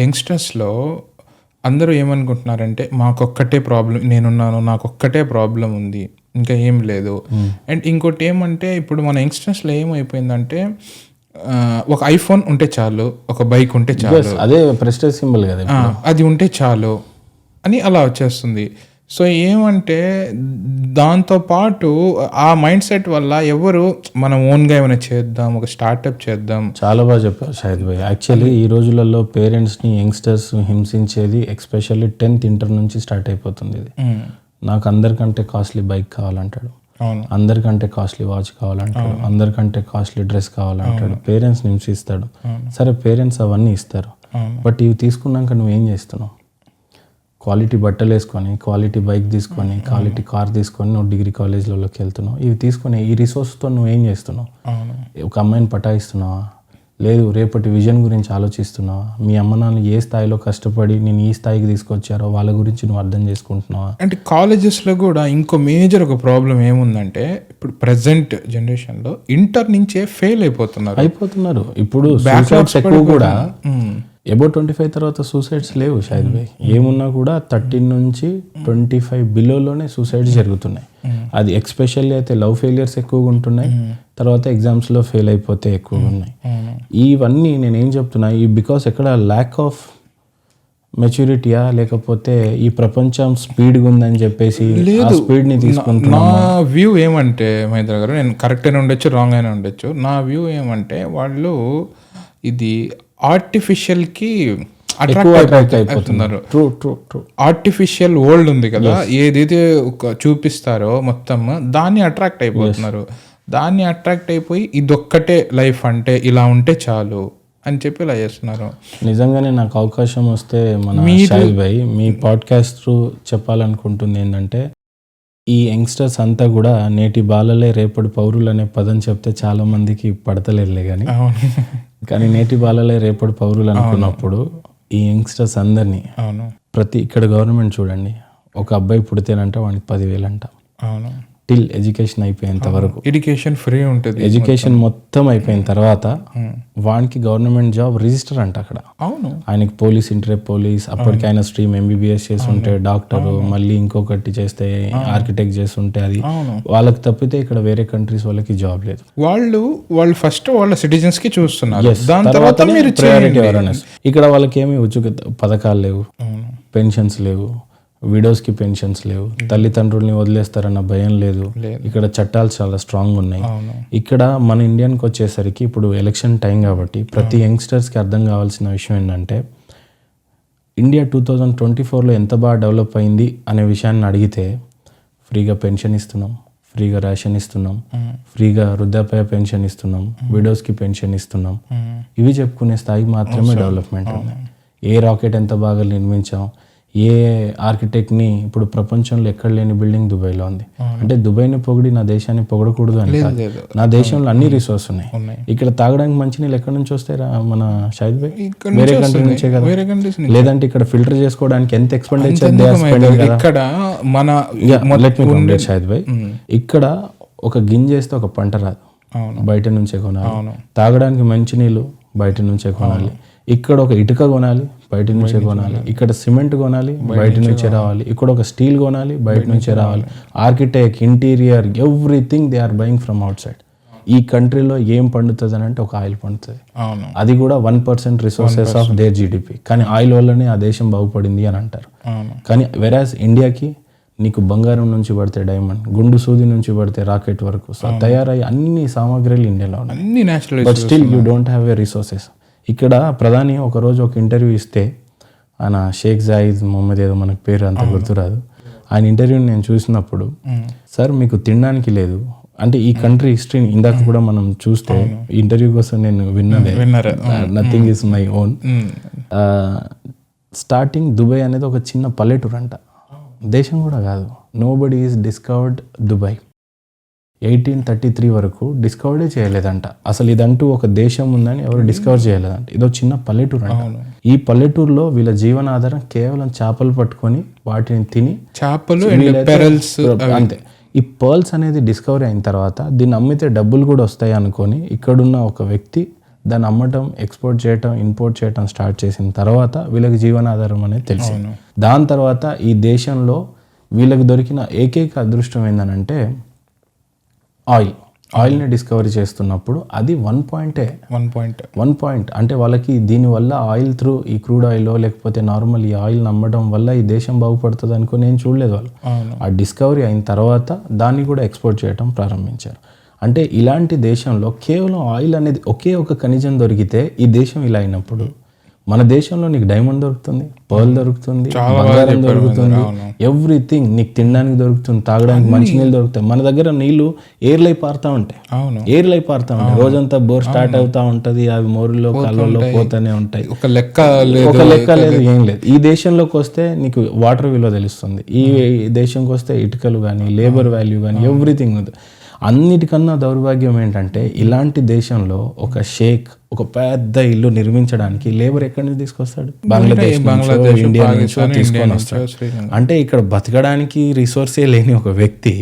యంగ్‌స్టర్స్‌లో అందరూ ఏమనుకుంటున్నారంటే, మాకొక్కటే ప్రాబ్లమ్ నేనున్నాను. నాకొక్కటే ప్రాబ్లమ్ ఉంది. ఇంకా ఏం లేదు. అండ్ ఇంకోటేమంటే, ఇప్పుడు మన యంగ్‌స్టర్స్‌లో ఏమైపోయిందంటే, ఒక ఐఫోన్ ఉంటే చాలు, ఒక బైక్ ఉంటే చాలు. అదే ప్రెస్టేజ్ సింబల్ కదా అది ఉంటే చాలు అని అలా వచ్చేస్తుంది. సో, ఏమంటే దాంతో పాటు ఆ మైండ్ సెట్ వల్ల ఎవరు మనం ఓన్‌గా ఏమైనా చేద్దాం, ఒక స్టార్టప్ చేద్దాం. చాలా బాగా చెప్పారు షాహిద్ భాయ్. యాక్చువల్లీ ఈ రోజులలో పేరెంట్స్ని యంగ్స్టర్స్ హింసించేది ఎస్పెషల్లీ 10th ఇంటర్ నుంచి స్టార్ట్ అయిపోతుంది ఇది. నాకు అందరికంటే కాస్ట్లీ బైక్ కావాలంటాడు, అవును, అందరికంటే కాస్ట్లీ వాచ్ కావాలంటాడు, అందరికంటే కాస్ట్లీ డ్రెస్ కావాలంటాడు, పేరెంట్స్ని హింసిస్తాడు. సరే పేరెంట్స్ అవన్నీ ఇస్తారు, బట్ ఇవి తీసుకున్నాక నువ్వేం చేస్తున్నావు? క్వాలిటీ బట్టలు వేసుకొని, క్వాలిటీ బైక్ తీసుకొని, క్వాలిటీ కార్ తీసుకొని నువ్వు డిగ్రీ కాలేజ్లోకి వెళ్తున్నావు. ఇవి తీసుకొని ఈ రిసోర్స్తో నువ్వేం చేస్తున్నావు? ఒక అమ్మాయిని పటాయిస్తున్నావా? లేదు, రేపటి విజన్ గురించి ఆలోచిస్తున్నావా? మీ అమ్మ నాన్న ఏ స్థాయిలో కష్టపడి నేను ఈ స్థాయికి తీసుకొచ్చారో వాళ్ళ గురించి నువ్వు అర్థం చేసుకుంటున్నావా? అంటే కాలేజెస్లో కూడా ఇంకో మేజర్ ఒక ప్రాబ్లం ఏముందంటే, ఇప్పుడు ప్రజెంట్ జనరేషన్లో ఇంటర్ నుంచే ఫెయిల్ అయిపోతున్నారు. ఇప్పుడు సూసైడ్స్ ఎక్కువ కూడా అబౌట్ 25 తర్వాత సూసైడ్స్ లేవు షాహిద్ భాయ్. ఏమున్నా కూడా 13 నుంచి 25 బిలోలోనే సూసైడ్స్ జరుగుతున్నాయి. అది ఎక్స్పెషల్లీ అయితే లవ్ ఫెయిలియర్స్ ఎక్కువగా ఉంటున్నాయి, తర్వాత ఎగ్జామ్స్లో ఫెయిల్ అయిపోతే ఎక్కువగా ఉన్నాయి. ఇవన్నీ నేనేం చెప్తున్నా, ఈ బికాస్ ఎక్కడ ల్యాక్ ఆఫ్ మెచ్యూరిటీయా, లేకపోతే ఈ ప్రపంచం స్పీడ్గా ఉందని చెప్పేసి ఆ స్పీడ్ని తీసుకుంటున్నా? నా వ్యూ ఏమంటే మహేంద్ర గారు, నేను కరెక్ట్ అయినా ఉండొచ్చు, రాంగ్ అయినా ఉండొచ్చు. నా వ్యూ ఏమంటే, వాళ్ళు ఇది ఆర్టిఫిషియల్కి అట్రాక్ట్ అయిపోతున్నారు. ఆర్టిఫిషియల్ వరల్డ్ ఉంది కదా, ఏదైతే చూపిస్తారో మొత్తం దాన్ని అట్రాక్ట్ అయిపోతున్నారు. దాన్ని అట్రాక్ట్ అయిపోయి ఇదొక్కటే లైఫ్ అంటే ఇలా ఉంటే చాలు అని చెప్పి ఇలా చేస్తున్నారు. నిజంగానే నాకు అవకాశం వస్తే మన షాహిద్ భాయ్ మీ పాడ్కాస్ట్ త్రూ చెప్పాలనుకుంటుంది ఏంటంటే, ఈ యంగ్స్టర్స్ అంతా కూడా నేటి బాలలే రేపటి పౌరులు అనే పదం చెప్తే చాలా మందికి పడతలేదులే కానీ నేటి బాలలే రేపటి పౌరులు అనుకున్నప్పుడు ఈ యంగ్స్టర్స్ అందరినీ ఇక్కడ గవర్నమెంట్ చూడండి, ఒక అబ్బాయి పుడితేనంట వానికి 10,000 అంట. టిల్ ఎడ్యుకేషన్ అయిపోయేంత వరకు ఎడ్యుకేషన్ ఫ్రీ ఉంటుంది. ఎడ్యుకేషన్ మొత్తం అయిపోయిన తర్వాత వానికి గవర్నమెంట్ జాబ్ రిజిస్టర్ అంట అక్కడ. ఆయనకి పోలీస్, ఇంటర్ పోలీస్, అప్పటికి ఆయన స్ట్రీమ్ MBBS చేసి ఉంటే డాక్టర్, మళ్ళీ ఇంకొకటి చేస్తే ఆర్కిటెక్ట్ చేసి ఉంటే అది వాళ్ళకి తప్పితే ఇక్కడ వేరే కంట్రీస్ వాళ్ళకి జాబ్ లేదు. వాళ్ళు ఫస్ట్ వాళ్ళ సిటిజన్స్ కి చూస్తున్నారు, దాని తర్వాత ప్రయారిటీ అవేర్నెస్. ఇక్కడ వాళ్ళకి ఏమి ఉచిత పథకాలు లేవు, పెన్షన్స్ లేవు, విడోస్కి పెన్షన్స్ లేవు, తల్లిదండ్రుల్ని వదిలేస్తారన్న భయం లేదు. ఇక్కడ చట్టాలు చాలా స్ట్రాంగ్ ఉన్నాయి. ఇక్కడ మన ఇండియాకి వచ్చేసరికి ఇప్పుడు ఎలక్షన్ టైం కాబట్టి ప్రతి యంగ్స్టర్స్కి అర్థం కావాల్సిన విషయం ఏంటంటే, ఇండియా 2024లో ఎంత బాగా డెవలప్ అయింది అనే విషయాన్ని అడిగితే, ఫ్రీగా పెన్షన్ ఇస్తున్నాం, ఫ్రీగా రేషన్ ఇస్తున్నాం, ఫ్రీగా వృద్ధాప్య పెన్షన్ ఇస్తున్నాం, విడోస్కి పెన్షన్ ఇస్తున్నాం, ఇవి చెప్పుకునే స్థాయికి మాత్రమే డెవలప్మెంట్ ఉంది. ఏ రాకెట్ ఎంత బాగా నిర్మించాం, ఏ ఆర్కిటెక్ట్ని, ఇప్పుడు ప్రపంచంలో ఎక్కడ లేని బిల్డింగ్ దుబాయ్లో ఉంది. అంటే దుబాయ్ని పొగిడి నా దేశాన్ని పొగడకూడదు అని కాదు, నా దేశంలో అన్ని రిసోర్స్ ఉన్నాయి. ఇక్కడ తాగడానికి మంచినీళ్ళు ఎక్కడి నుంచి వస్తాయి మన షాహిద్ భాయ్? వేరే కంట్రీ నుంచే కదా. లేదంటే ఇక్కడ ఫిల్టర్ చేసుకోవడానికి ఎంత ఎక్స్పెండిచర్ ఇక్కడ మన షాహిద్ భాయ్, ఇక్కడ ఒక గింజ వేస్తే ఒక పంట రాదు, బయట నుంచే కొనాలి. తాగడానికి మంచినీళ్ళు బయట నుంచే కొనాలి. ఇక్కడ ఒక ఇటుక కొనాలి, బయట నుంచే కొనాలి. ఇక్కడ సిమెంట్ కొనాలి, బయట నుంచే రావాలి. ఇక్కడ ఒక స్టీల్ కొనాలి, బయట నుంచే రావాలి. Architect, interior, everything they are buying from outside. ఈ కంట్రీలో ఏం పండుతుంది అని అంటే ఒక ఆయిల్ పండుతుంది, అది కూడా 1% రిసోర్సెస్ ఆఫ్ దేర్ GDP. కానీ ఆయిల్ వల్లనే ఆ దేశం బాగుపడింది అని అంటారు. కానీ వెరాజ్ ఇండియాకి నీకు బంగారం నుంచి పడితే డైమండ్, గుండు సూది నుంచి పడితే రాకెట్ వరకు తయారయ్యే అన్ని సామాగ్రిలు ఇండియాలో ఉన్నాయి. But still you don't have a resources. ఇక్కడ ప్రధాని ఒకరోజు ఒక ఇంటర్వ్యూ ఇస్తే, ఆయన షేక్ జాయిద్ మొహమ్మద్ ఏదో మనకు పేరు అంత గుర్తురాదు, ఆయన ఇంటర్వ్యూని నేను చూసినప్పుడు, సార్ మీకు తినడానికి లేదు అంటే, ఈ కంట్రీ హిస్టరీని ఇందాక కూడా మనం చూస్తే ఇంటర్వ్యూ కోసం నేను విన్నదే, nothing is my own. Starting Dubai అనేది ఒక చిన్న పల్లెటూరు అంట, దేశం కూడా కాదు. Nobody is discovered Dubai. 1833 వరకు డిస్కవరే చేయలేదంట. అసలు ఇదంటూ ఒక దేశం ఉందని ఎవరు డిస్కవర్ చేయలేదంట. ఇదో చిన్న పల్లెటూరు అంట. ఈ పల్లెటూరులో వీళ్ళ జీవనాధారం కేవలం చేపలు పట్టుకొని వాటిని తిని, చేపలు అంతే. ఈ పర్ల్స్ అనేది డిస్కవరీ అయిన తర్వాత దీన్ని అమ్మితే డబ్బులు కూడా వస్తాయి అనుకొని ఇక్కడున్న ఒక వ్యక్తి దాన్ని అమ్మటం, ఎక్స్పోర్ట్ చేయటం, ఇంపోర్ట్ చేయటం స్టార్ట్ చేసిన తర్వాత వీళ్ళకి జీవనాధారం అనేది తెలిసింది. దాని తర్వాత ఈ దేశంలో వీళ్ళకి దొరికిన ఏకైక అదృష్టం ఏంటంటే ఆయిల్ని డిస్కవరీ చేస్తున్నప్పుడు అది 1 పాయింట్ అంటే వాళ్ళకి దీనివల్ల ఆయిల్ త్రూ ఈ క్రూడ్ ఆయిల్ లేకపోతే నార్మల్ ఈ ఆయిల్ నమ్మడం వల్ల ఈ దేశం బాగుపడుతుంది అనుకుని నేను చూడలేదు. వాళ్ళు ఆ డిస్కవరీ అయిన తర్వాత దాన్ని కూడా ఎక్స్పోర్ట్ చేయడం ప్రారంభించారు. అంటే ఇలాంటి దేశంలో కేవలం ఆయిల్ అనేది ఒకే ఒక ఖనిజం దొరికితే ఈ దేశం ఇలా అయినప్పుడు మన దేశంలో నీకు డైమండ్ దొరుకుతుంది, పర్ల్ దొరుకుతుంది, బంగారం దొరుకుతుంది, ఎవ్రీథింగ్ నీకు తినడానికి దొరుకుతుంది, తాగడానికి మంచినీళ్ళు దొరుకుతాయి. మన దగ్గర నీళ్లు ఏర్లై పారుతూ ఉంటాయి, రోజంతా బోర్ స్టార్ట్ అవుతా ఉంటది, అవి మోరులో కాళ్ళలో పోతూనే ఉంటాయి, ఒక లెక్క లేదు, ఏం లేదు. ఈ దేశంలోకి వస్తే నీకు వాటర్ విలువ తెలుస్తుంది. ఈ దేశంకి వస్తే ఇటుకలు కానీ, లేబర్ వాల్యూ కానీ, ఎవ్రీథింగ్ ఉంది. అన్నిటికన్నా దౌర్భాగ్యం ఏంటంటే ఇలాంటి దేశంలో ఒక షేక్ ఒక పెద్ద ఇల్లు నిర్మించడానికి లేబర్ ఎక్కడి నుంచి తీసుకొస్తాడు? బంగ్లాదేశ్, ఇండియా నుంచి తీసుకొని వస్తాడు. అంటే ఇక్కడ బతకడానికి రిసోర్సే లేని ఒక వ్యక్తి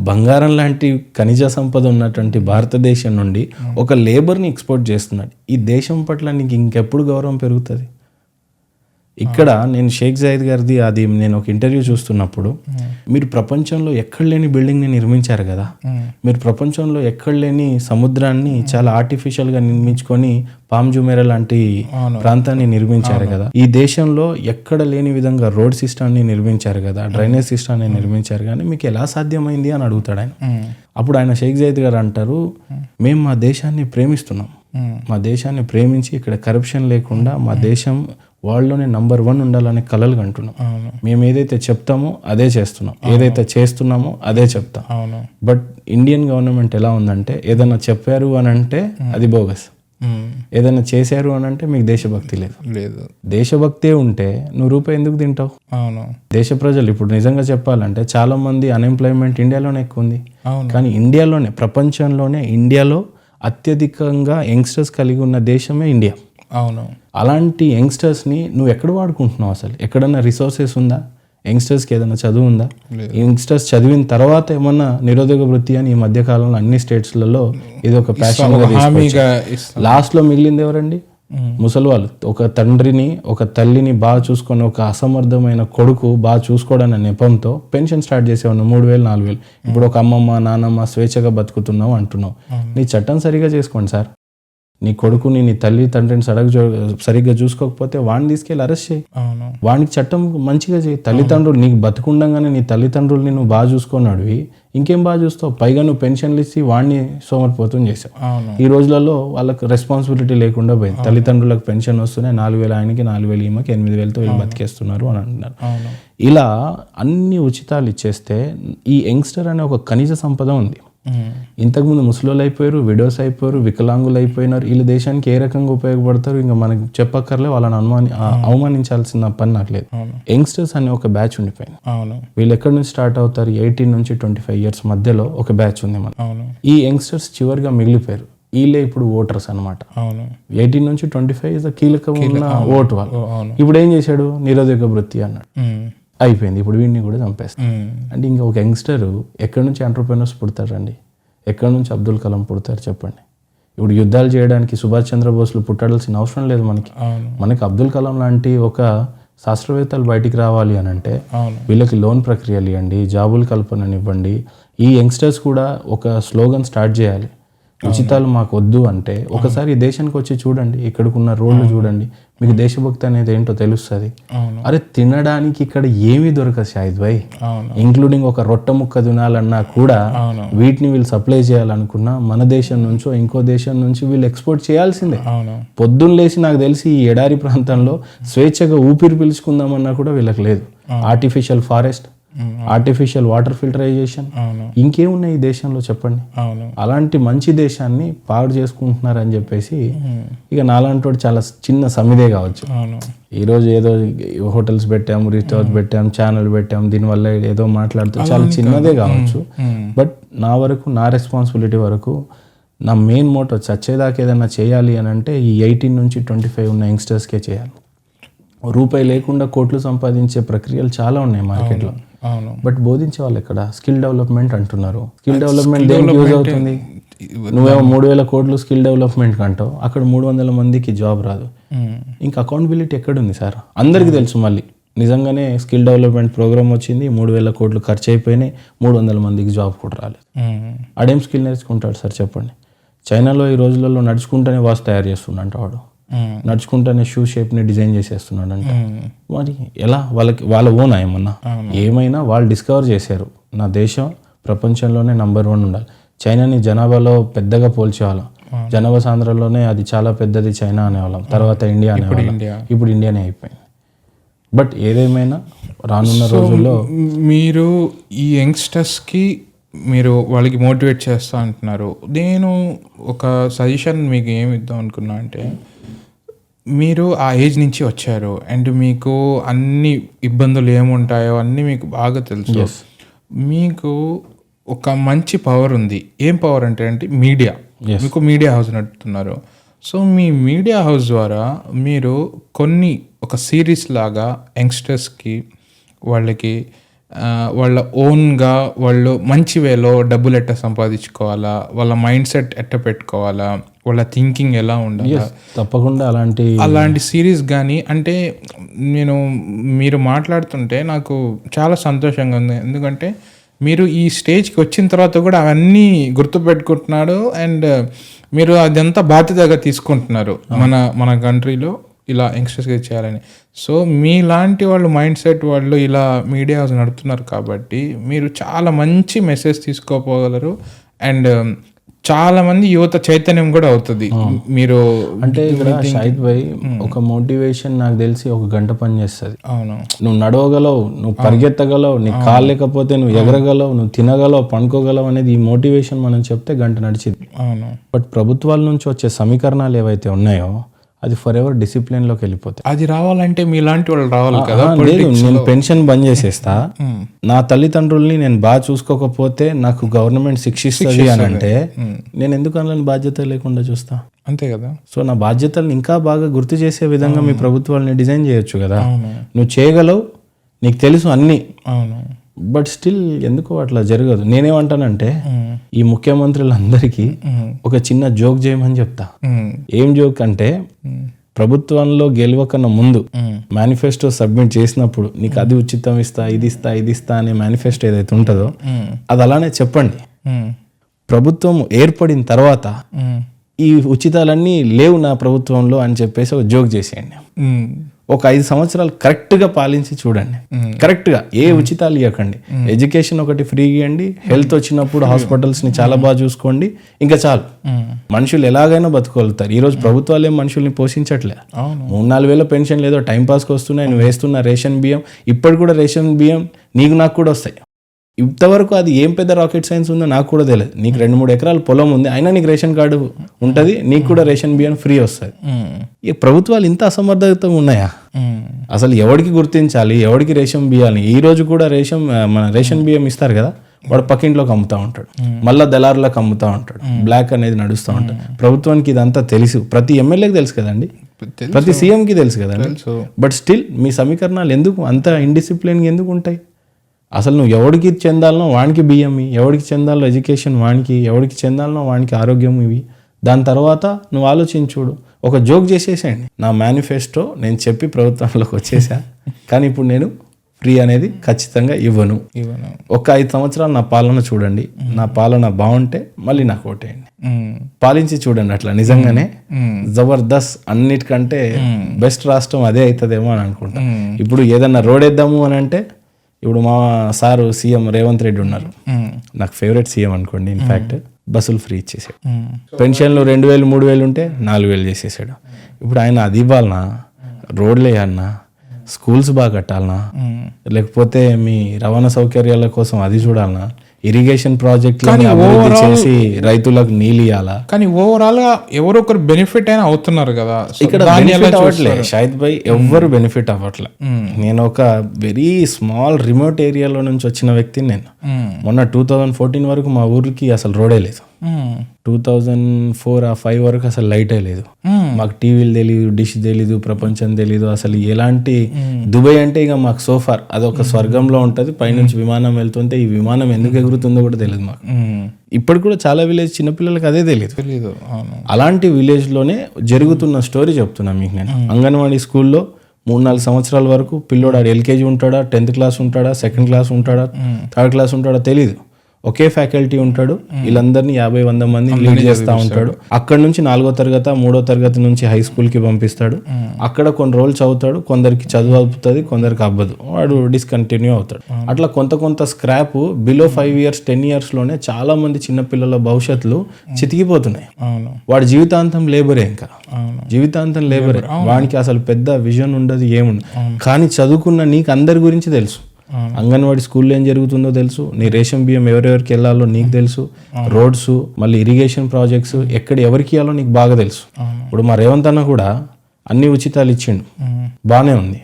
బంగారం లాంటి ఖనిజ సంపద ఉన్నటువంటి భారతదేశం నుండి ఒక లేబర్ని ఎక్స్పోర్ట్ చేస్తున్నాడు. ఈ దేశం పట్ల నీకు ఇంకెప్పుడు గౌరవం పెరుగుతుంది? ఇక్కడ నేను షేక్ జయద్ గారిది అది నేను ఒక ఇంటర్వ్యూ చూస్తున్నప్పుడు, మీరు ప్రపంచంలో ఎక్కడ లేని బిల్డింగ్ని నిర్మించారు కదా, మీరు ప్రపంచంలో ఎక్కడ లేని సముద్రాన్ని చాలా ఆర్టిఫిషియల్గా నిర్మించుకొని పామ్ జుమేరా లాంటి ప్రాంతాన్ని నిర్మించారు కదా, ఈ దేశంలో ఎక్కడ లేని విధంగా రోడ్ సిస్టమ్ని నిర్మించారు కదా, డ్రైనేజ్ సిస్టమ్ని నిర్మించారు, కానీ మీకు ఎలా సాధ్యమైంది అని అడుగుతాడు ఆయన. అప్పుడు ఆయన షేక్ జయద్ గారు అంటారు, మేము మా దేశాన్ని ప్రేమిస్తున్నాం, మా దేశాన్ని ప్రేమించి ఇక్కడ కరప్షన్ లేకుండా మా దేశం వరల్డ్లోనే నంబర్ 1 ఉండాలనే కలలు కంటున్నాం. మేము ఏదైతే చెప్తామో అదే చేస్తున్నాం, ఏదైతే చేస్తున్నామో అదే చెప్తాం. బట్ ఇండియన్ గవర్నమెంట్ ఎలా ఉందంటే ఏదైనా చెప్పారు అని అంటే అది బోగస్, ఏదైనా చేశారు అని అంటే మీకు దేశభక్తి లేదు. దేశభక్తే ఉంటే నువ్వు రూపాయి ఎందుకు తింటావు? దేశ ప్రజలు ఇప్పుడు నిజంగా చెప్పాలంటే చాలా మంది అన్ఎంప్లాయ్మెంట్ ఇండియాలోనే ఎక్కువ ఉంది, కానీ ఇండియాలోనే ప్రపంచంలోనే ఇండియాలో అత్యధికంగా యంగ్స్టర్స్ కలిగి ఉన్న దేశమే ఇండియా. అలాంటి యంగ్స్టర్స్ని నువ్వు ఎక్కడ వాడుకుంటున్నావు? అసలు ఎక్కడన్నా రిసోర్సెస్ ఉందా? యంగ్స్టర్స్కి ఏదైనా చదువు ఉందా? యంగ్స్టర్స్ చదివిన తర్వాత ఏమన్నా నిరుద్యోగ వృత్తి అని ఈ మధ్య కాలంలో అన్ని స్టేట్స్లలో ఇది ఒక ప్యాషన్. లాస్ట్లో మిగిలింది ఎవరండి? ముసలి వాళ్ళు. ఒక తండ్రిని ఒక తల్లిని బాగా చూసుకొని ఒక అసమర్థమైన కొడుకు బాగా చూసుకోవడానికి నెపంతో పెన్షన్ స్టార్ట్ చేసేవాడు 3,000 4,000. ఇప్పుడు ఒక అమ్మమ్మ నానమ్మ స్వేచ్ఛగా బతుకుతున్నావు అంటున్నావు. నీ చట్టం సరిగా చేసుకోండి సార్. నీ కొడుకుని నీ తల్లి తండ్రిని సరిగ్గా చూసుకోకపోతే వాడిని తీసుకెళ్ళి అరెస్ట్ చేయి, వాడికి చట్టం మంచిగా చేయి. తల్లిదండ్రులు నీకు బతుకుండగానే నీ తల్లిదండ్రుల్ని నువ్వు బాగా చూసుకున్నాడువి, ఇంకేం బాగా చూస్తావు? పైగా నువ్వు పెన్షన్లు ఇచ్చి వాడిని సోమరిపోతం చేసావు. ఈ రోజులలో వాళ్ళకి రెస్పాన్సిబిలిటీ లేకుండా పోయింది. తల్లిదండ్రులకు పెన్షన్ వస్తున్నాయి, 4,000 ఆయనకి 4,000 ఈమెకి 8,000తో వీళ్ళు బతికేస్తున్నారు అని అంటున్నారు. ఇలా అన్ని ఉచితాలు ఇచ్చేస్తే ఈ యంగ్స్టర్ అనే ఒక ఖనిజ సంపద ఉంది. ఇంతకుముందు ముసలోళ్ళు అయిపోయారు, విడోస్ అయిపోయారు, వికలాంగులు అయిపోయినారు. వీళ్ళు దేశానికి ఏ రకంగా ఉపయోగపడతారు ఇంకా మనకి చెప్పక్కర్లే, వాళ్ళని అవమానించాల్సిన పని నాకు లేదు. యంగ్స్టర్స్ అనే ఒక బ్యాచ్ ఉండిపోయింది. వీళ్ళు ఎక్కడి నుంచి స్టార్ట్ అవుతారు? 18 నుంచి 25 ఇయర్స్ మధ్యలో ఒక బ్యాచ్ ఉంది మన. ఈ యంగ్స్టర్స్ చివరిగా మిగిలిపోయారు. వీళ్ళే ఇప్పుడు ఓటర్స్ అనమాట. 18 నుంచి 25 కీలకమైన ఓటు వాళ్ళు. ఇప్పుడు ఏం చేశాడు? నిరుద్యోగ వృత్తి అన్నాడు, అయిపోయింది. ఇప్పుడు వీడిని కూడా చంపేస్తాడు. అంటే ఇంకా ఒక యంగ్స్టర్ ఎక్కడి నుంచి ఎంటర్‌ప్రెన్యూర్స్ పుడతారండి? ఎక్కడి నుంచి అబ్దుల్ కలాం పుడతారు చెప్పండి? ఇప్పుడు యుద్ధాలు చేయడానికి సుభాష్ చంద్రబోస్లు పుట్టాల్సిన అవసరం లేదు మనకి అబ్దుల్ కలాం లాంటి ఒక శాస్త్రవేత్తలు బయటికి రావాలి అని అంటే వీళ్ళకి లోన్ ప్రక్రియలు ఇవ్వండి, జాబులు కల్పననివ్వండి. ఈ యంగ్స్టర్స్ కూడా ఒక స్లోగన్ స్టార్ట్ చేయాలి, ఉచితాలు మాకు వద్దు అంటే. ఒకసారి దేశానికి వచ్చి చూడండి, ఇక్కడికున్న రోడ్లు చూడండి, మీకు దేశభక్తి అనేది ఏంటో తెలుస్తుంది. అరే తినడానికి ఇక్కడ ఏమీ దొరకదు షాహిద్ భాయ్, ఇంక్లూడింగ్ ఒక రొట్టె ముక్క తినాలన్నా కూడా వీటిని వీళ్ళు సప్లై చేయాలనుకున్నా మన దేశం నుంచో ఇంకో దేశం నుంచి వీళ్ళు ఎక్స్పోర్ట్ చేయాల్సిందే. పొద్దున్న లేచి నాకు తెలిసి ఈ ఎడారి ప్రాంతంలో స్వేచ్ఛగా ఊపిరి పీల్చుకుందామన్నా కూడా వీళ్ళకి లేదు. Artificial forest, artificial water filterisation, ఇంకేమున్నాయి ఈ దేశంలో చెప్పండి? అలాంటి మంచి దేశాన్ని పాడు చేసుకుంటున్నారని చెప్పేసి ఇక నాలాంటి చాలా చిన్న సమిదే కావచ్చు. ఈరోజు ఏదో హోటల్స్ పెట్టాము, రిసార్ట్స్ పెట్టాము, ఛానల్ పెట్టాము, దీనివల్ల ఏదో మాట్లాడుతూ చాలా చిన్నదే కావచ్చు. బట్ నా వరకు, నా రెస్పాన్సిబిలిటీ వరకు, నా మెయిన్ మోటో చచ్చేదాకా ఏదైనా చేయాలి అని అంటే ఈ 18 నుంచి 25 ఉన్న యంగ్స్టర్స్కే చేయాలి. రూపాయి లేకుండా కోట్లు సంపాదించే ప్రక్రియలు చాలా ఉన్నాయి మార్కెట్లో. బట్ బోధించే వాళ్ళు ఎక్కడ? స్కిల్ డెవలప్మెంట్ అంటున్నారు. స్కిల్ డెవలప్మెంట్ దేనికి యూజ్ అవుతుంది? నువ్వేమో 3,000 కోట్లు స్కిల్ డెవలప్మెంట్ అంటావు, అక్కడ 300 మందికి జాబ్ రాదు. ఇంకా అకౌంటబిలిటీ ఎక్కడుంది సార్? అందరికీ తెలుసు. మళ్ళీ నిజంగానే స్కిల్ డెవలప్మెంట్ ప్రోగ్రామ్ వచ్చింది, 3,000 కోట్లు ఖర్చు అయిపోయినాయి, 300 మందికి జాబ్ కూడా రాలేదు. ఆడేం స్కిల్ నేర్చుకుంటాడు సార్ చెప్పండి? చైనాలో ఈ రోజులలో నడుచుకుంటూనే వాచ్ తయారు చేస్తుండంట వాడు, నడుచుకుంటూనే షూ షేప్ని డిజైన్ చేసేస్తున్నాడు అంట. మరి ఎలా? వాళ్ళ ఓన్ ఏమన్నా ఏమైనా వాళ్ళు డిస్కవర్ చేశారు. నా దేశం ప్రపంచంలోనే నంబర్ 1 ఉండాలి. చైనాని జనాభాలో పెద్దగా పోల్చేవాళ్ళం, జనాభా సాంద్రంలోనే అది చాలా పెద్దది చైనా అనేవాళ్ళం, తర్వాత ఇండియా అనేవాళ్ళం, ఇప్పుడు ఇండియానే అయిపోయింది. బట్ ఏదేమైనా రానున్న రోజుల్లో మీరు ఈ యంగ్స్టర్స్కి మీరు వాళ్ళకి మోటివేట్ చేస్తా అంటున్నారు. నేను ఒక సజెషన్ మీకు ఏమి ఇద్దాం అనుకున్నా అంటే, మీరు ఆ ఏజ్ నుంచి వచ్చారు అండ్ మీకు అన్ని ఇబ్బందులు ఏముంటాయో అన్నీ మీకు బాగా తెలుసు. మీకు ఒక మంచి పవర్ ఉంది. ఏం పవర్ అంటే మీడియా. మీకు మీడియా హౌస్ నడుపుతున్నారు. సో మీ మీడియా హౌస్ ద్వారా మీరు ఒక సిరీస్ లాగా యంగ్స్టర్స్కి వాళ్ళకి వాళ్ళ ఓన్గా వాళ్ళు మంచి వేలో డబ్బులు ఎట్ట సంపాదించుకోవాలా, వాళ్ళ మైండ్ సెట్ ఎట్ట పెట్టుకోవాలా, వాళ్ళ థింకింగ్ ఎలా ఉండాలి, తప్పకుండా అలాంటి సిరీస్ కానీ అంటే మీరు మాట్లాడుతుంటే నాకు చాలా సంతోషంగా ఉంది. ఎందుకంటే మీరు ఈ స్టేజ్కి వచ్చిన తర్వాత కూడా అవన్నీ గుర్తుపెట్టుకుంటున్నాడు అండ్ మీరు అదంతా బాధ్యతగా తీసుకుంటున్నారు మన కంట్రీలో ఇలా యంగ్స్టర్స్గా చేయాలని. సో మీలాంటి వాళ్ళు మైండ్ సెట్ వాళ్ళు ఇలా మీడియా హౌస్ నడుపుతున్నారు కాబట్టి మీరు చాలా మంచి మెసేజ్ తీసుకోపోగలరు అండ్ చాలా మంది యువత చైతన్యం కూడా అవుతుంది. మీరు అంటే ఇక్కడ షాహిద్ భాయ్ ఒక మోటివేషన్ నాకు తెలిసి 1 గంట పని చేస్తుంది. అవును, నువ్వు నడవగలవు, నువ్వు పరిగెత్తగలవు, నీ కాలు లేకపోతే నువ్వు ఎగరగలవు, నువ్వు తినగలవు, పండుకోగలవు అనేది ఈ మోటివేషన్ మనం చెప్తే గంట నడిచింది. అవును. బట్ ప్రభుత్వాల నుంచి వచ్చే సమీకరణాలు ఏవైతే ఉన్నాయో అది ఫర్ ఎవర్ డిసిప్లిన్లోకి వెళ్ళిపోతాయి. అది రావాలంటే మీలాంటి వాళ్ళు రావాలి కదా. లేదు, నేను పెన్షన్ బంద్ చేసేస్తా, నా తల్లిదండ్రుల్ని నేను బాగా చూసుకోకపోతే నాకు గవర్నమెంట్ శిక్షిస్తుంది అని అంటే నేను ఎందుకు అందులో బాధ్యత లేకుండా చూస్తా? అంతే కదా. సో నా బాధ్యతల్ని ఇంకా బాగా గుర్తు చేసే విధంగా మీ ప్రభుత్వాలని డిజైన్ చేయొచ్చు కదా. నువ్వు చేయగలవు, నీకు తెలుసు అన్నీ. అవును. బట్ స్టిల్ ఎందుకో అట్లా జరగదు. నేనేమంటానంటే ఈ ముఖ్యమంత్రులందరికీ ఒక చిన్న జోక్ చేయమని చెప్తా. ఏం జోక్ అంటే, ప్రభుత్వంలో గెలవకన్నా ముందు మేనిఫెస్టో సబ్మిట్ చేసినప్పుడు నీకు అది ఉచితం ఇస్తా, ఇది ఇస్తా అనే మేనిఫెస్టో ఏదైతే ఉంటుందో అది అలానే చెప్పండి. ప్రభుత్వం ఏర్పడిన తర్వాత ఈ ఉచితాలన్నీ లేవు నా ప్రభుత్వంలో అని చెప్పేసి ఒక జోక్ చేసేయండి. ఒక 5 సంవత్సరాలు కరెక్ట్గా పాలించి చూడండి. కరెక్ట్గా ఏ ఉచితాలు ఇవ్వకండి. ఎడ్యుకేషన్ ఒకటి ఫ్రీ ఇవ్వండి, హెల్త్ వచ్చినప్పుడు హాస్పిటల్స్ని చాలా బాగా చూసుకోండి, ఇంకా చాలు. మనుషులు ఎలాగైనా బతుకోగలుగుతారు. ఈరోజు ప్రభుత్వాలు ఏం మనుషుల్ని పోషించట్లే. 3-4 వేల పెన్షన్ లేదో టైంపాస్కి వస్తున్నాయి, నువ్వు వేస్తున్న రేషన్ బియ్యం, ఇప్పటి కూడా రేషన్ బియ్యం నీకు నాకు కూడా వస్తాయి. ఇంతవరకు అది ఏం పెద్ద రాకెట్ సైన్స్ ఉందో నాకు కూడా తెలియదు. నీకు 2-3 ఎకరాల పొలం ఉంది, అయినా నీకు రేషన్ కార్డు ఉంటుంది, నీకు కూడా రేషన్ బియ్యం ఫ్రీ వస్తుంది. ఈ ప్రభుత్వాలు ఇంత అసమర్థతగా ఉన్నాయా? అసలు ఎవరికి గుర్తించాలి, ఎవరికి రేషన్ బియ్యాలి? ఈ రోజు కూడా మన రేషన్ బియ్యం ఇస్తారు కదా, వాడు పక్కింట్లోకి అమ్ముతా ఉంటాడు, మళ్ళీ దళారులకు అమ్ముతా ఉంటాడు, బ్లాక్ అనేది నడుస్తూ ఉంటాడు. ప్రభుత్వానికి ఇదంతా తెలుసు, ప్రతి ఎమ్మెల్యేకి తెలుసు కదండి, ప్రతి సీఎంకి తెలుసు కదండి. బట్ స్టిల్ మీ సమీకరణాలు ఎందుకు అంత ఇండిసిప్లిన్గా ఎందుకు ఉంటాయి? అసలు నువ్వు ఎవరికి చెందాలనో వానికి బియ్యం ఇవి, ఎవరికి చెందాలో ఎడ్యుకేషన్ వానికి, ఎవరికి చెందాలనో వానికి ఆరోగ్యం ఇవి. దాని తర్వాత నువ్వు ఆలోచించుడు. ఒక జోక్ చేసేసేయండి, నా మేనిఫెస్టో నేను చెప్పి ప్రభుత్వంలోకి వచ్చేసా, కానీ ఇప్పుడు నేను ఫ్రీ అనేది ఖచ్చితంగా ఇవ్వను. ఒక 5 సంవత్సరాలు నా పాలన చూడండి, నా పాలన బాగుంటే మళ్ళీ నాకు ఓటేయండి, పాలించి చూడండి. అట్లా నిజంగానే జబర్దస్త్, అన్నిటికంటే బెస్ట్ రాష్ట్రం అదే అవుతుందేమో అని అనుకుంటా. ఇప్పుడు ఏదన్నా రోడ్ వేద్దాము అని అంటే, ఇప్పుడు మా సారు సీఎం రేవంత్ రెడ్డి ఉన్నారు, నాకు ఫేవరెట్ సీఎం అనుకోండి. ఇన్ఫ్యాక్ట్ బస్సులు ఫ్రీ ఇచ్చేసాడు, పెన్షన్లు 2,000 3,000 ఉంటే 4,000 చేసేసాడు. ఇప్పుడు ఆయన అది ఇవ్వాలనా, రోడ్లు వేయాలన్నా, స్కూల్స్ బాగా కట్టాలనా, లేకపోతే మీ రవాణా సౌకర్యాల కోసం అది చూడాలనా, ఇరిగేషన్ ప్రాజెక్టులని అభివృద్ధి చేసి రైతులకు నీళ్ళు ఇవ్వాలా? కానీ ఓవరాల్ గా ఎవరొకరు బెనిఫిట్ అయినా అవుతున్నారు కదా. ఇక్కడ బెనిఫిట్ అవ్వట్లే షాహిద్ భాయ్, ఎవ్వరు బెనిఫిట్ అవ్వట్లే. నేను ఒక వెరీ స్మాల్ రిమోట్ ఏరియాలో నుంచి వచ్చిన వ్యక్తిని. నేను మొన్న 2014 వరకు మా ఊరికి అసలు రోడే లేదు. 2004-05 వరకు అసలు లైటే లేదు. మాకు టీవీలు తెలీదు, డిష్ తెలీదు, ప్రపంచం తెలీదు అసలు. ఎలాంటి దుబాయ్ అంటే ఇక మాకు సోఫార్ అదొక స్వర్గంలో ఉంటుంది. పైనుంచి విమానం వెళ్తుంటే ఈ విమానం ఎందుకు ఎగురుతుందో కూడా తెలియదు మాకు. ఇప్పుడు కూడా చాలా విలేజ్ చిన్నపిల్లలకి అదే తెలియదు. అలాంటి విలేజ్ లోనే జరుగుతున్న స్టోరీ చెప్తున్నా మీకు నేను. అంగన్వాడీ స్కూల్లో 3-4 సంవత్సరాల వరకు పిల్లోడు ఎల్కేజీ ఉంటాడా, 10th క్లాస్ ఉంటాడా, 2nd క్లాస్ ఉంటాడా, 3rd క్లాస్ ఉంటాడా తెలీదు. ఒకే ఫ్యాకల్టీ ఉంటాడు, వీళ్ళందరినీ 50-100 మంది లీడ్ చేస్తూ ఉంటాడు. అక్కడ నుంచి 4వ తరగతి 3వ తరగతి నుంచి హై స్కూల్కి పంపిస్తాడు. అక్కడ కొన్ని రోజులు చదువుతాడు, కొందరికి చదువు అవుతుంది, కొందరికి అవ్వదు, వాడు డిస్కంటిన్యూ అవుతాడు. అట్లా కొంత స్క్రాప్ బిలో 5 years 10 years లోనే చాలా మంది చిన్నపిల్లల భవిష్యత్తులు చితికిపోతున్నాయి. వాడి జీవితాంతం లేబరే, ఇంకా జీవితాంతం లేబరే. వాడికి అసలు పెద్ద విజన్ ఉండదు, ఏముండదు. కానీ చదువుకున్న నీకు అందరి గురించి తెలుసు. అంగన్వాడీ స్కూల్లో ఏం జరుగుతుందో తెలుసు, నీ రేషన్ బియ్యం ఎవరెవరికి వెళ్ళాలో నీకు తెలుసు, రోడ్స్, మళ్ళీ ఇరిగేషన్ ప్రాజెక్ట్స్ ఎక్కడ ఎవరికి ఇవ్వాలో నీకు బాగా తెలుసు. ఇప్పుడు మా రేవంత్ అన్న కూడా అన్ని ఉచితాలు ఇచ్చిండు, బాగానే ఉంది.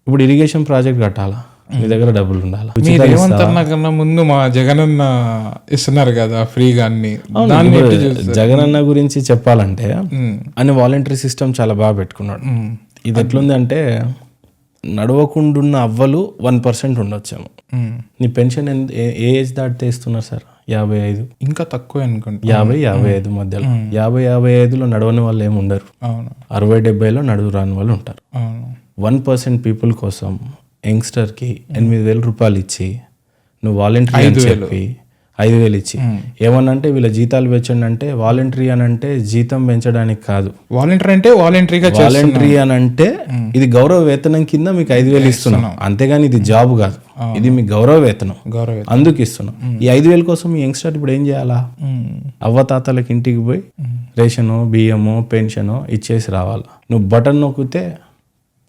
ఇప్పుడు ఇరిగేషన్ ప్రాజెక్ట్ కట్టాలా, మీ దగ్గర డబ్బులు ఉండాలి. రేవంత్ అన్న కన్నా ముందు మా జగనన్న ఇస్తున్నారు కదా ఫ్రీగా అన్ని. జగనన్న గురించి చెప్పాలంటే అన్ని వాలంటరీ సిస్టమ్ చాలా బాగా పెట్టుకున్నాడు. ఇది ఎట్లుంది అంటే నడవకుండున్న అవ్వలు 1% ఉండొచ్చేమో. నీ పెన్షన్ ఏ ఏజ్ దాటితే ఇస్తున్నారు సార్? 55, ఇంకా తక్కువ అనుకోండి, 50-55 మధ్యలో. 50-55లో నడవని వాళ్ళు ఏమి ఉండరు. 60-70లో నడువు రాని వాళ్ళు ఉంటారు. 1% పీపుల్ కోసం యంగ్స్టర్కి 8,000 రూపాయలు ఇచ్చి నువ్వు వాలంటరీ అని చెప్పి 5,000 ఇచ్చి ఏమనంటే వీళ్ళ జీతాలు పెంచండి అంటే, వాలంటరీ అని అంటే జీతం పెంచడానికి కాదు, వాలంటరీ అంటే వాలంటరీ అని అంటే ఇది గౌరవ వేతనం కింద మీకు 5,000 ఇస్తున్నాం, అంతేగాని ఇది జాబ్ కాదు, ఇది మీ గౌరవ వేతనం, అందుకు ఇస్తున్నాం. ఈ 5,000 కోసం ఈ యంగ్స్టర్ ఇప్పుడు ఏం చేయాలా? అవ్వతాతలకి ఇంటికి పోయి రేషను, బియ్యము, పెన్షను ఇచ్చేసి రావాలా. నువ్వు బటన్ నొక్కితే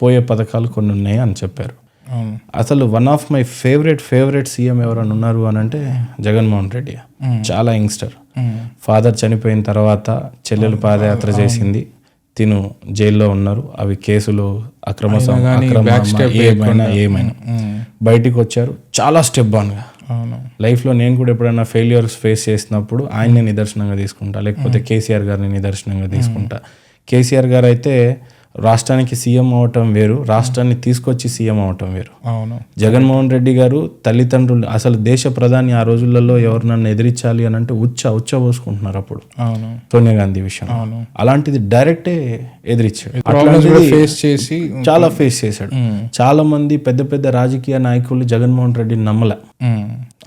పోయే పథకాలు కొన్ని ఉన్నాయి అని చెప్పారు. అసలు one of my favourite CM ఎవరైనా ఉన్నారు అని అంటే జగన్మోహన్ రెడ్డి. చాలా యంగ్స్టర్. ఫాదర్ చనిపోయిన తర్వాత చెల్లెలు పాదయాత్ర చేసింది, తిను జైల్లో ఉన్నారు. అవి కేసులు ఏమైనా బయటికి వచ్చారు. చాలా స్టెప్ ఆన్గా లైఫ్లో. నేను కూడా ఎప్పుడైనా ఫెయిల్యూర్స్ ఫేస్ చేసినప్పుడు ఆయన్ని నిదర్శనంగా తీసుకుంటా, లేకపోతే కేసీఆర్ గారిని నిదర్శనంగా తీసుకుంటా. కేసీఆర్ గారు అయితే రాష్ట్రానికి సీఎం అవటం వేరు, రాష్ట్రాన్ని తీసుకొచ్చి సీఎం అవటం వేరు. జగన్మోహన్ రెడ్డి గారు తల్లిదండ్రులు, అసలు దేశ ప్రధాని ఆ రోజులలో ఎవరు నన్ను ఎదిరించాలి అని అంటే ఉచ్చ పోసుకుంటున్నారు అప్పుడు సోనియా గాంధీ విషయం. అలాంటిది డైరెక్టే ఎదిరించాడు. చాలా ఫేస్ చేశాడు. చాలా మంది పెద్ద రాజకీయ నాయకులు జగన్మోహన్ రెడ్డిని నమ్మలే.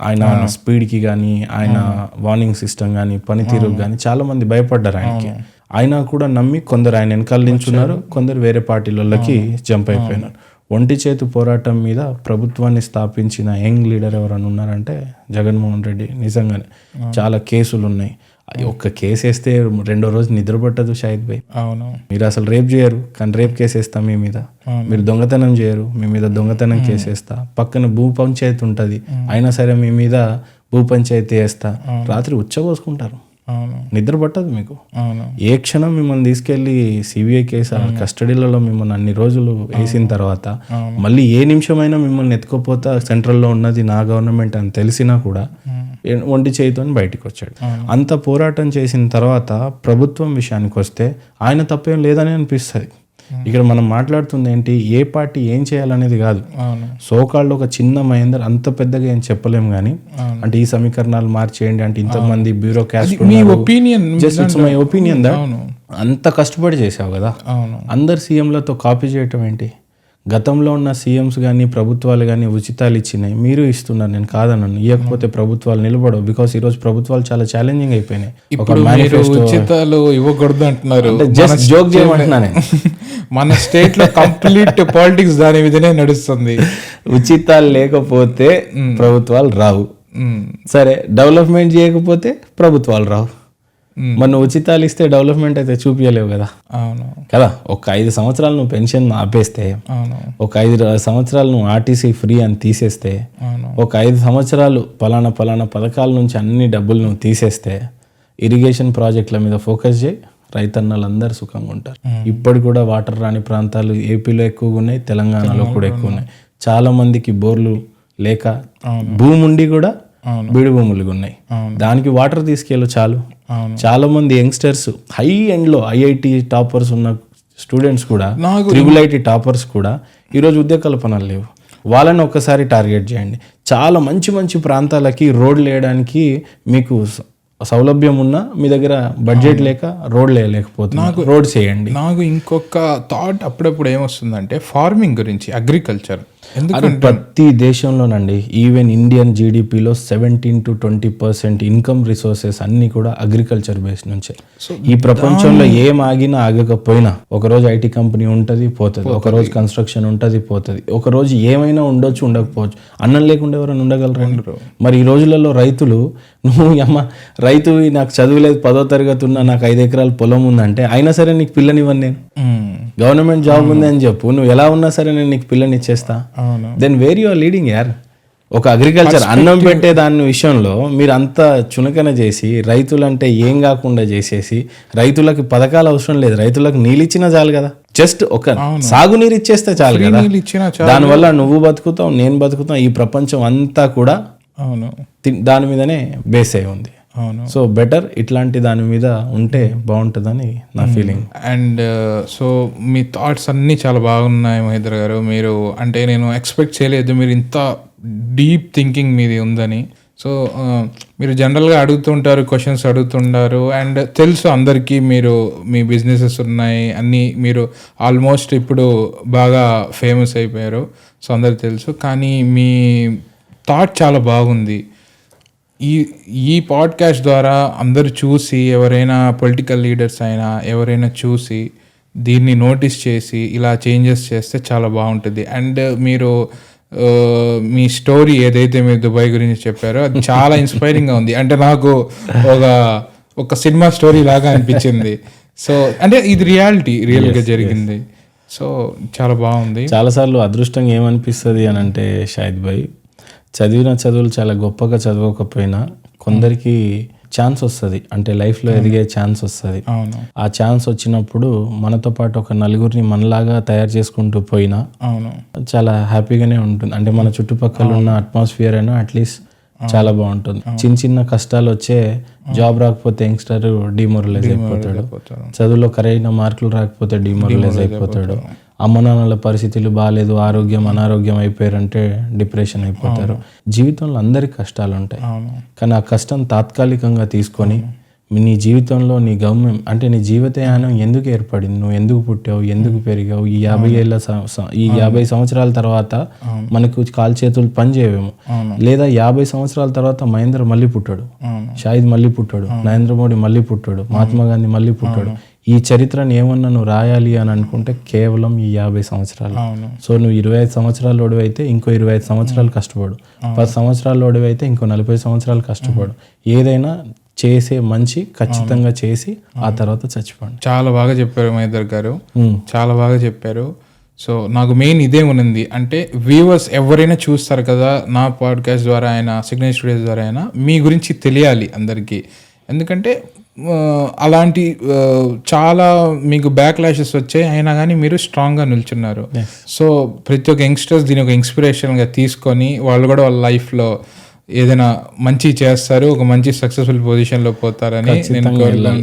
ఆయన స్పీడ్కి కానీ, ఆయన వార్నింగ్ సిస్టమ్ కానీ, పనితీరుకి కానీ చాలా మంది భయపడ్డారు ఆయనకి. అయినా కూడా నమ్మి కొందరు ఆయన వెనకాల నించున్నారు, కొందరు వేరే పార్టీలకి జంప్ అయిపోయినారు. ఒంటి చేతు పోరాటం మీద ప్రభుత్వాన్ని స్థాపించిన యంగ్ లీడర్ ఎవరైనా ఉన్నారంటే జగన్మోహన్ రెడ్డి. నిజంగానే చాలా కేసులు ఉన్నాయి. ఒక్క కేసు వేస్తే 2వ రోజు నిద్ర పట్టదు షాహిద్ భాయ్. మీరు అసలు రేప్ చేయరు, కానీ రేప్ కేసు వేస్తా మీ మీద. మీరు దొంగతనం చేయరు, మీ మీద దొంగతనం కేసు వేస్తా. పక్కన భూ పంచాయతీ ఉంటుంది, అయినా సరే మీ మీద భూ పంచాయతీ వేస్తా. రాత్రి ఉచ్చబోసుకుంటారు, నిద్ర పట్టదు మీకు. ఏ క్షణం మిమ్మల్ని తీసుకెళ్లి సిబిఐ కేసు కస్టడీలలో మిమ్మల్ని అన్ని రోజులు వేసిన తర్వాత మళ్ళీ ఏ నిమిషమైనా మిమ్మల్ని ఎత్తుకోపోతా సెంట్రల్లో ఉన్నది నా గవర్నమెంట్ అని తెలిసినా కూడా ఒంటి చేయితో బయటికి వచ్చాడు. అంత పోరాటం చేసిన తర్వాత ప్రభుత్వం విషయానికి వస్తే ఆయన తప్పేం లేదని అనిపిస్తుంది. ఇక్కడ మనం మాట్లాడుతుంది ఏంటి, ఏ పార్టీ ఏం చేయాలనేది కాదు. సోకాళ్ళు ఒక చిన్న మహేందర్ అంత పెద్దగా ఏం చెప్పలేము, కానీ అంటే ఈ సమీకరణాలు మార్చేయండి అంటే ఇంతమంది bureaucrats. Just it's my opinion that అంత కష్టపడి చేసావు కదా, అందరు సీఎంలతో కాపీ చేయటం ఏంటి? గతంలో ఉన్న సీఎంస్ కానీ ప్రభుత్వాలు కానీ ఉచితాలు ఇచ్చినాయి, మీరు ఇస్తున్నారు, నేను కాదన్నాను. ఇవ్వకపోతే ప్రభుత్వాలు నిలబడవు. బికాస్ ఈరోజు ప్రభుత్వాలు చాలా ఛాలెంజింగ్ అయిపోయినాయి. ఉచితాలు ఇవ్వకూడదు అంటున్నారు, జస్ట్ జోక్ చేయమంటున్నాను. మన స్టేట్ లో కంప్లీట్ పాలిటిక్స్ దాని మీదనే నడుస్తుంది. ఉచితాలు లేకపోతే ప్రభుత్వాలు రావు, సరే డెవలప్మెంట్ చేయకపోతే ప్రభుత్వాలు రావు. మన ఉచితాలు ఇస్తే డెవలప్మెంట్ అయితే చూపించలేవు కదా. కదా, ఒక 5 సంవత్సరాలు నువ్వు పెన్షన్ ఆపేస్తే, ఒక 5 సంవత్సరాలు నువ్వు ఆర్టీసీ ఫ్రీ అని తీసేస్తే, ఒక 5 సంవత్సరాలు పలానా పథకాల నుంచి అన్ని డబ్బులు నువ్వు తీసేస్తే, ఇరిగేషన్ ప్రాజెక్టుల మీద ఫోకస్ చేయి, రైతన్నలందరూ సుఖంగా ఉంటారు. ఇప్పటి కూడా వాటర్ రాని ప్రాంతాలు ఏపీలో ఎక్కువగా ఉన్నాయి, తెలంగాణలో కూడా ఎక్కువ ఉన్నాయి. చాలా మందికి బోర్లు లేక భూమి ఉండి కూడా బీడు భూములుగా ఉన్నాయి. దానికి వాటర్ తీసుకెళ్ళు చాలు. చాలా మంది యంగ్స్టర్స్ హై ఎండ్లో ఐఐటి టాపర్స్ ఉన్న స్టూడెంట్స్ కూడా, ట్రిపుల్ ఐటీ టాపర్స్ కూడా ఈరోజు ఉద్యోగ కల్పనలు లేవు. వాళ్ళని ఒక్కసారి టార్గెట్ చేయండి. చాలా మంచి మంచి ప్రాంతాలకి రోడ్లు వేయడానికి మీకు సౌలభ్యం ఉన్నా మీ దగ్గర బడ్జెట్ లేక రోడ్లు వేయలేకపోతున్నారు. రోడ్స్ వేయండి. నాకు ఇంకొక థాట్ అప్పుడప్పుడు ఏమొస్తుందంటే ఫార్మింగ్ గురించి, అగ్రికల్చర్. ఎందుకంటే ప్రతి దేశంలోనండి, ఈవెన్ ఇండియన్ జీడిపిలో 17-20% ఇన్కమ్ రిసోర్సెస్ అన్ని కూడా అగ్రికల్చర్ బేస్ నుంచే. ఈ ప్రపంచంలో ఏం ఆగినా ఆగకపోయినా, ఒకరోజు ఐటీ కంపెనీ ఉంటుంది పోతుంది, ఒకరోజు కన్స్ట్రక్షన్ ఉంటుంది పోతుంది, ఒకరోజు ఏమైనా ఉండొచ్చు ఉండకపోవచ్చు. అన్నం లేకుండా ఎవరైనా ఉండగలరండి? మరి ఈ రోజులలో రైతులు, నువ్వు అమ్మ రైతు నాకు చదువులేదు 10వ తరగతి ఉన్నా నాకు 5 ఎకరాల పొలం ఉందంటే అయినా సరే నీకు పిల్లనివ్వను నేను, గవర్నమెంట్ జాబ్ ఉంది అని చెప్పు, నువ్వు ఎలా ఉన్నా సరే నేను నీకు పిల్లని ఇచ్చేస్తా. Then where you are leading యార్. ఒక అగ్రికల్చర్ అన్నం పెట్టే దాని విషయంలో మీరు అంతా చునకన చేసి, రైతులంటే ఏం కాకుండా చేసేసి, రైతులకు పథకాలు అవసరం లేదు, రైతులకు నీళ్ళు ఇచ్చినా చాలు కదా, జస్ట్ ఒక సాగునీరు ఇచ్చేస్తే చాలు కదా, దానివల్ల నువ్వు బతుకుతావు, నేను బతుకుతాం, ఈ ప్రపంచం అంతా కూడా దాని మీదనే బేస్ అయి ఉంది. సో బెటర్ ఇట్లాంటి దాని మీద ఉంటే బాగుంటుందని నా feeling. And so me thoughts అన్నీ చాలా బాగున్నాయి మహేంద్ర గారు. మీరు అంటే నేను ఎక్స్పెక్ట్ చేయలేదు మీరు ఇంత డీప్ థింకింగ్ మీది ఉందని. సో మీరు జనరల్గా అడుగుతుంటారు, క్వశ్చన్స్ అడుగుతుంటారు, అండ్ తెలుసు అందరికీ మీరు మీ బిజినెసెస్ ఉన్నాయి అన్నీ, మీరు ఆల్మోస్ట్ ఇప్పుడు బాగా ఫేమస్ అయిపోయారు, సో అందరికి తెలుసు. కానీ మీ థాట్ చాలా బాగుంది. ఈ పాడ్కాస్ట్ ద్వారా అందరూ చూసి, ఎవరైనా పొలిటికల్ లీడర్స్ అయినా ఎవరైనా చూసి దీన్ని నోటీస్ చేసి ఇలా చేంజెస్ చేస్తే చాలా బాగుంటుంది. అండ్ మీరు మీ స్టోరీ ఏదైతే మీరు దుబాయ్ గురించి చెప్పారో అది చాలా ఇన్స్పైరింగ్గా ఉంది. అంటే నాకు ఒక సినిమా స్టోరీ లాగా అనిపించింది. సో అంటే ఇది రియల్గా జరిగింది. సో చాలా బాగుంది. చాలాసార్లు అదృష్టంగా ఏమనిపిస్తుంది అని అంటే, షాహిద్ భాయ్, చదివిన చదువులు చాలా గొప్పగా చదవకపోయినా కొందరికి ఛాన్స్ వస్తుంది, అంటే లైఫ్లో ఎదిగే ఛాన్స్ వస్తుంది. ఆ ఛాన్స్ వచ్చినప్పుడు మనతో పాటు ఒక నలుగురిని మనలాగా తయారు చేసుకుంటూ పోయినా చాలా హ్యాపీగానే ఉంటుంది. అంటే మన చుట్టుపక్కల ఉన్న అట్మాస్ఫియర్ అయినా అట్లీస్ట్ చాలా బాగుంటుంది. చిన్న చిన్న కష్టాలు వచ్చే, జాబ్ రాకపోతే యంగ్స్టర్ డిమోరలైజ్ అయిపోతాడు, చదువులో కరైన మార్కులు రాకపోతే డిమోరలైజ్ అయిపోతాడు, అమ్మ నాన్నల పరిస్థితులు బాగాలేదు, అనారోగ్యం అయిపోయారంటే డిప్రెషన్ అయిపోతారు. జీవితంలో అందరికి కష్టాలు ఉంటాయి, కానీ ఆ కష్టం తాత్కాలికంగా తీసుకొని నీ జీవితంలో నీ గమ్యం, అంటే నీ జీవితయానం ఎందుకు ఏర్పడింది, నువ్వు ఎందుకు పుట్టావు, ఎందుకు పెరిగావు, ఈ 50 సంవత్సరాల తర్వాత మనకు కాలు చేతులు పని చేయవేమో, లేదా 50 సంవత్సరాల తర్వాత మహేంద్ర మళ్ళీ పుట్టాడు, షాహిద్ మళ్ళీ పుట్టాడు, నరేంద్ర మోడీ మళ్ళీ పుట్టాడు, మహాత్మా గాంధీ మళ్ళీ పుట్టాడు. ఈ చరిత్రను ఏమన్నా నువ్వు రాయాలి అని అనుకుంటే కేవలం ఈ 50 సంవత్సరాలు. సో నువ్వు 25 సంవత్సరాలు ఓడివైతే ఇంకో 25 సంవత్సరాలు కష్టపడు, 10 సంవత్సరాలు ఓడివైతే ఇంకో 40 సంవత్సరాలు కష్టపడు. ఏదైనా చేసే మంచి ఖచ్చితంగా చేసి ఆ తర్వాత చచ్చిపోండి. చాలా బాగా చెప్పారు మహేందర్ గారు, చాలా బాగా చెప్పారు. సో నాకు మెయిన్ ఇదే ఉన్నది, అంటే వ్యూవర్స్ ఎవరైనా చూస్తారు కదా నా పాడ్కాస్ట్ ద్వారా అయినా, సిగ్నేచర్ స్టూడియోస్ ద్వారా అయినా, మీ గురించి తెలియాలి అందరికీ. ఎందుకంటే అలాంటి చాలా మీకు బ్యాక్ లాషెస్ వచ్చాయి, అయినా కానీ మీరు స్ట్రాంగ్గా నిల్చున్నారు. సో ప్రతి ఒక్క యంగ్స్టర్స్ దీని ఒక ఇన్స్పిరేషన్గా తీసుకొని వాళ్ళు కూడా వాళ్ళ లైఫ్లో ఏదైనా మంచి చేస్తారు, ఒక మంచి సక్సెస్ఫుల్ పొజిషన్లో పోతారని నేను కోరుకుంటున్నాను.